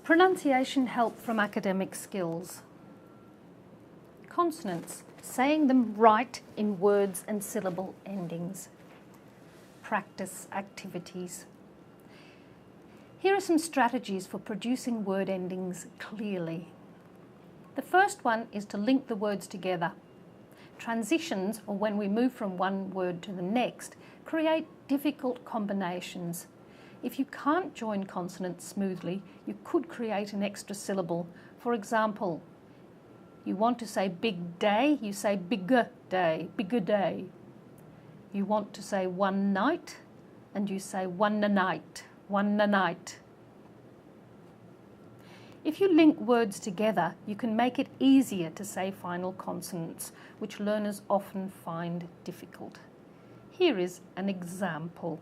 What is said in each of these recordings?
Pronunciation help from academic skills. Consonants, saying them right in words and syllable endings. Practice activities. Here are some strategies for producing word endings clearly. The first one is to link the words together. Transitions, or when we move from one word to the next, create difficult combinations. If you can't join consonants smoothly, you could create an extra syllable. For example, you want to say big day, you say bigger day, bigger day. You want to say one night, and you say one a night, one a night. If you link words together, you can make it easier to say final consonants, which learners often find difficult. Here is an example.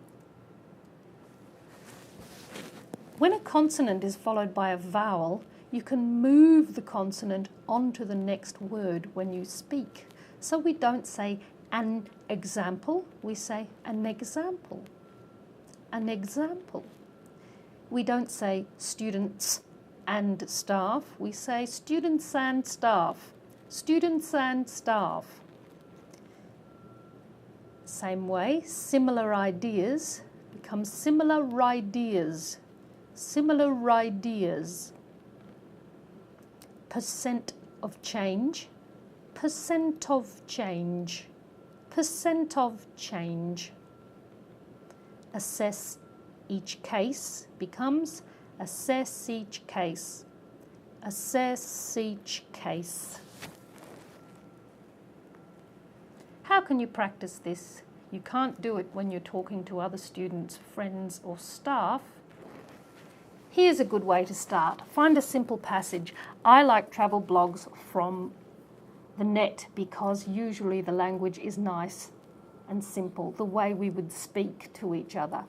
When a consonant is followed by a vowel, you can move the consonant onto the next word when you speak. So we don't say an example, we say an example. An example. We don't say students and staff, we say students and staff. Students and staff. Same way, similar ideas become similar ideas. Similar ideas. Percent of change, percent of change, percent of change. Assess each case becomes assess each case, assess each case. How can you practice this? You can't do it when you're talking to other students, friends or staff. Here's a good way to start. Find a simple passage. I like travel blogs from the net because usually the language is nice and simple, the way we would speak to each other.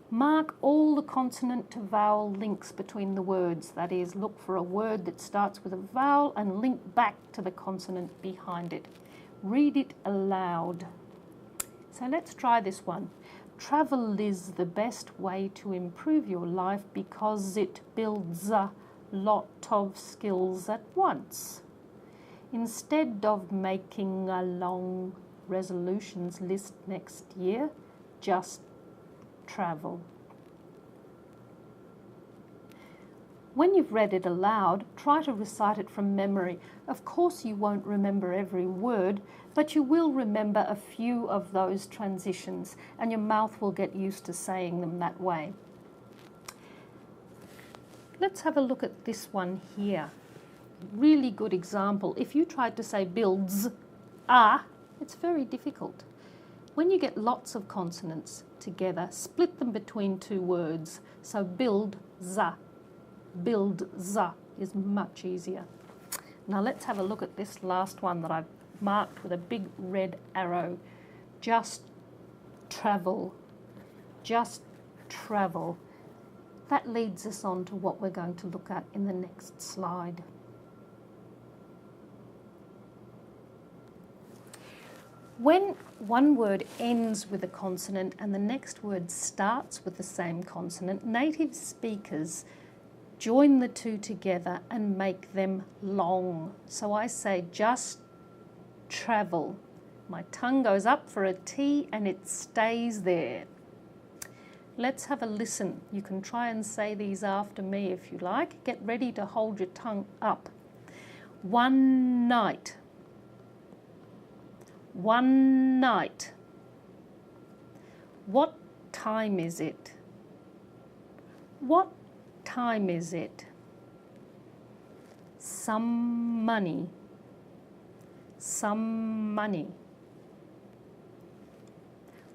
Mark all the consonant to vowel links between the words. That is, look for a word that starts with a vowel and link back to the consonant behind it. Read it aloud. So let's try this one. Travel is the best way to improve your life because it builds a lot of skills at once. Instead of making a long resolutions list next year, just travel. When you've read it aloud, try to recite it from memory. Of course you won't remember every word, but you will remember a few of those transitions and your mouth will get used to saying them that way. Let's have a look at this one here. Really good example. If you tried to say builds, it's very difficult. When you get lots of consonants together, split them between two words. So build, za. Build, za is much easier. Now let's have a look at this last one that I've marked with a big red arrow. Just travel. Just travel. That leads us on to what we're going to look at in the next slide. When one word ends with a consonant and the next word starts with the same consonant, native speakers join the two together and make them long. So I say just travel. My tongue goes up for a T and it stays there. Let's have a listen. You can try and say these after me if you like. Get ready to hold your tongue up. One night. One night. What time is it? What time is it? Some money. Some money.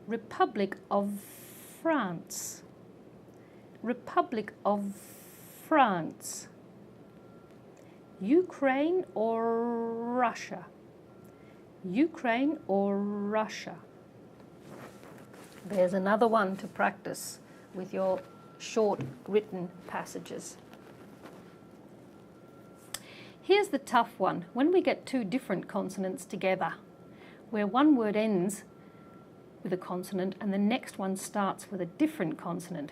Republic of France. Republic of France. Ukraine or Russia? Ukraine or Russia? There's another one to practice with your short written passages. Here's the tough one. When we get two different consonants together, where one word ends with a consonant and the next one starts with a different consonant,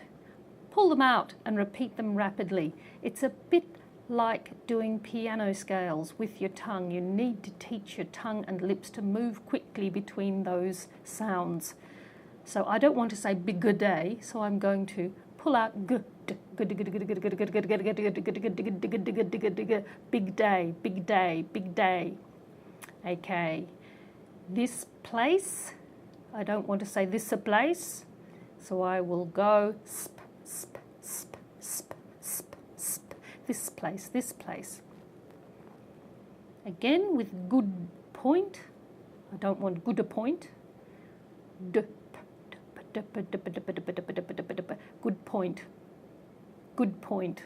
Pull them out and repeat them rapidly. It's a bit like doing piano scales with your tongue. You need to teach your tongue and lips to move quickly between those sounds. So I don't want to say big day, so I'm going to pull out g, big day, big day, big day. Okay, this place, I don't want to say this a place, so I will go sp, sp, sp, sp, sp, sp. This place, this place. Again with good point. I don't want good a point. Good point. Good point.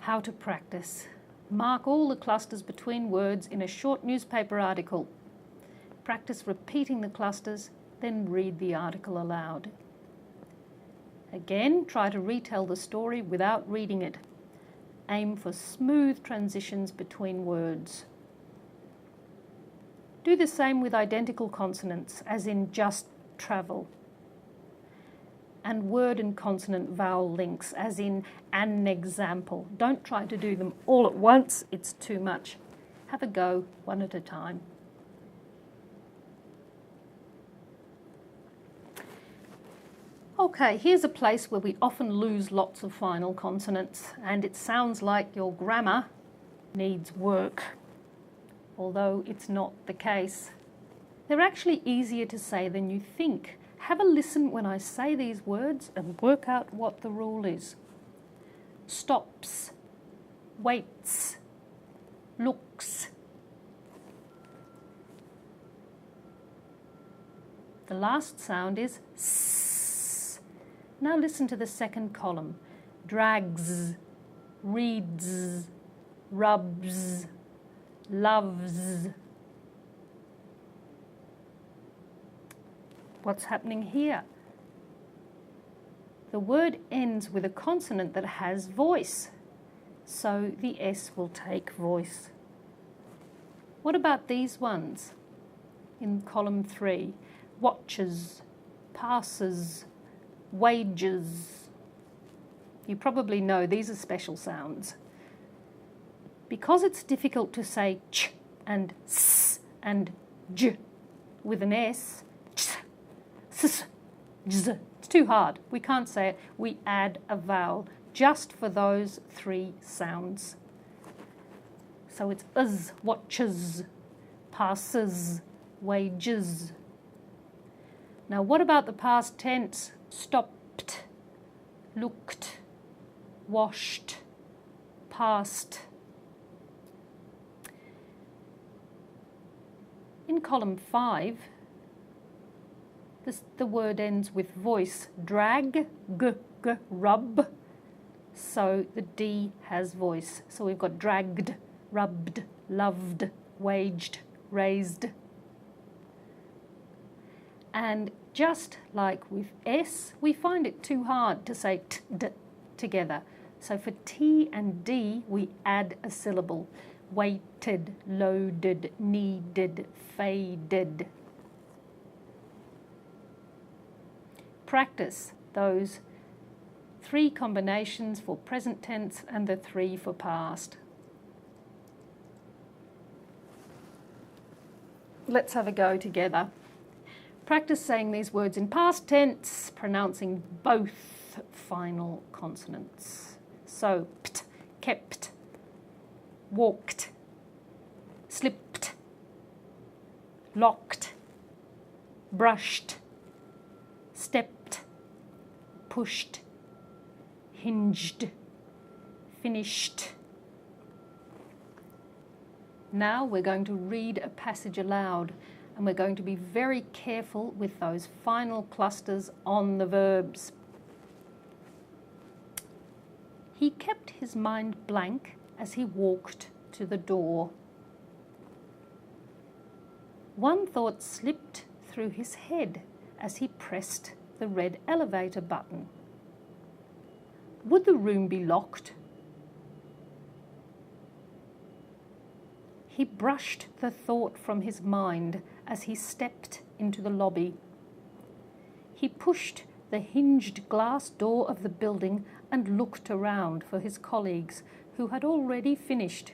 How to practice. Mark all the clusters between words in a short newspaper article. Practice repeating the clusters, then read the article aloud. Again, try to retell the story without reading it. Aim for smooth transitions between words. Do the same with identical consonants, as in just travel. And word and consonant vowel links, as in an example. Don't try to do them all at once, it's too much. Have a go, one at a time. Okay, here's a place where we often lose lots of final consonants, and it sounds like your grammar needs work, although it's not the case. They're actually easier to say than you think. Have a listen when I say these words and work out what the rule is. Stops, waits, looks. The last sound is s. Now listen to the second column. Drags, reads, rubs, loves. What's happening here? The word ends with a consonant that has voice, so the S will take voice. What about these ones in column 3? Watches, passes, wages. You probably know these are special sounds. Because it's difficult to say ch and s and j with an S, it's too hard. We can't say it. We add a vowel just for those 3 sounds. So it's uz, watches, passes, wages. Now what about the past tense? Stopped, looked, washed, passed. In column 5, the word ends with voice. Drag, g, rub. So the D has voice. So we've got dragged, rubbed, loved, waged, raised. And just like with S, we find it too hard to say t, d together. So for T and D, we add a syllable. Weighted, loaded, needed, faded. Practice those 3 combinations for present tense and the 3 for past. Let's have a go together. Practice saying these words in past tense, pronouncing both final consonants. So, pt, kept, walked, slipped, locked, brushed, stepped, pushed, hinged, finished. Now we're going to read a passage aloud, and we're going to be very careful with those final clusters on the verbs. He kept his mind blank as he walked to the door. One thought slipped through his head as he pressed the red elevator button. Would the room be locked? He brushed the thought from his mind as he stepped into the lobby. He pushed the hinged glass door of the building and looked around for his colleagues who had already finished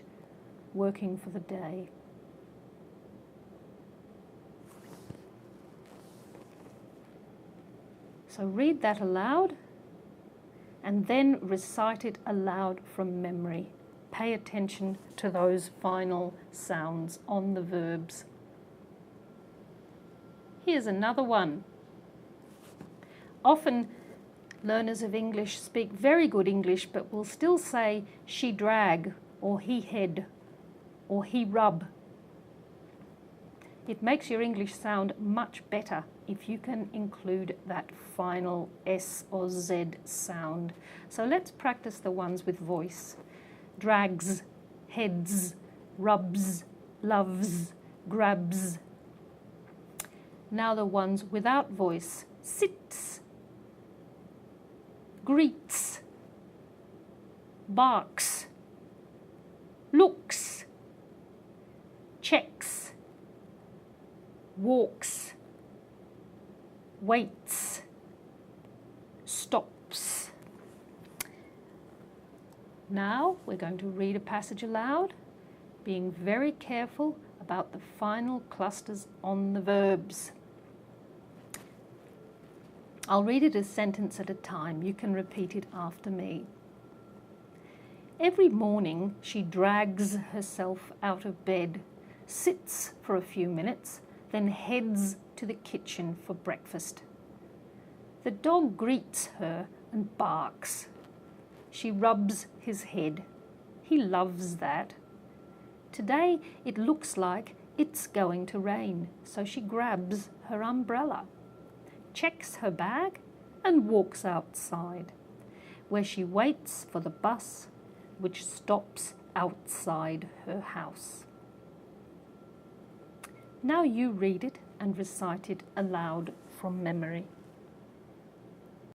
working for the day. So read that aloud and then recite it aloud from memory. Pay attention to those final sounds on the verbs. Here's another one. Often learners of English speak very good English but will still say she drag or he head or he rub. It makes your English sound much better if you can include that final S or Z sound. So let's practice the ones with voice. Drags, heads, rubs, loves, grabs. Now the ones without voice. Sits, greets, barks, looks, checks, walks, waits, stops. Now we're going to read a passage aloud, being very careful about the final clusters on the verbs. I'll read it a sentence at a time. You can repeat it after me. Every morning she drags herself out of bed, sits for a few minutes, then heads to the kitchen for breakfast. The dog greets her and barks. She rubs his head. He loves that. Today it looks like it's going to rain, so she grabs her umbrella, checks her bag and walks outside, where she waits for the bus which stops outside her house. Now you read it and recite it aloud from memory.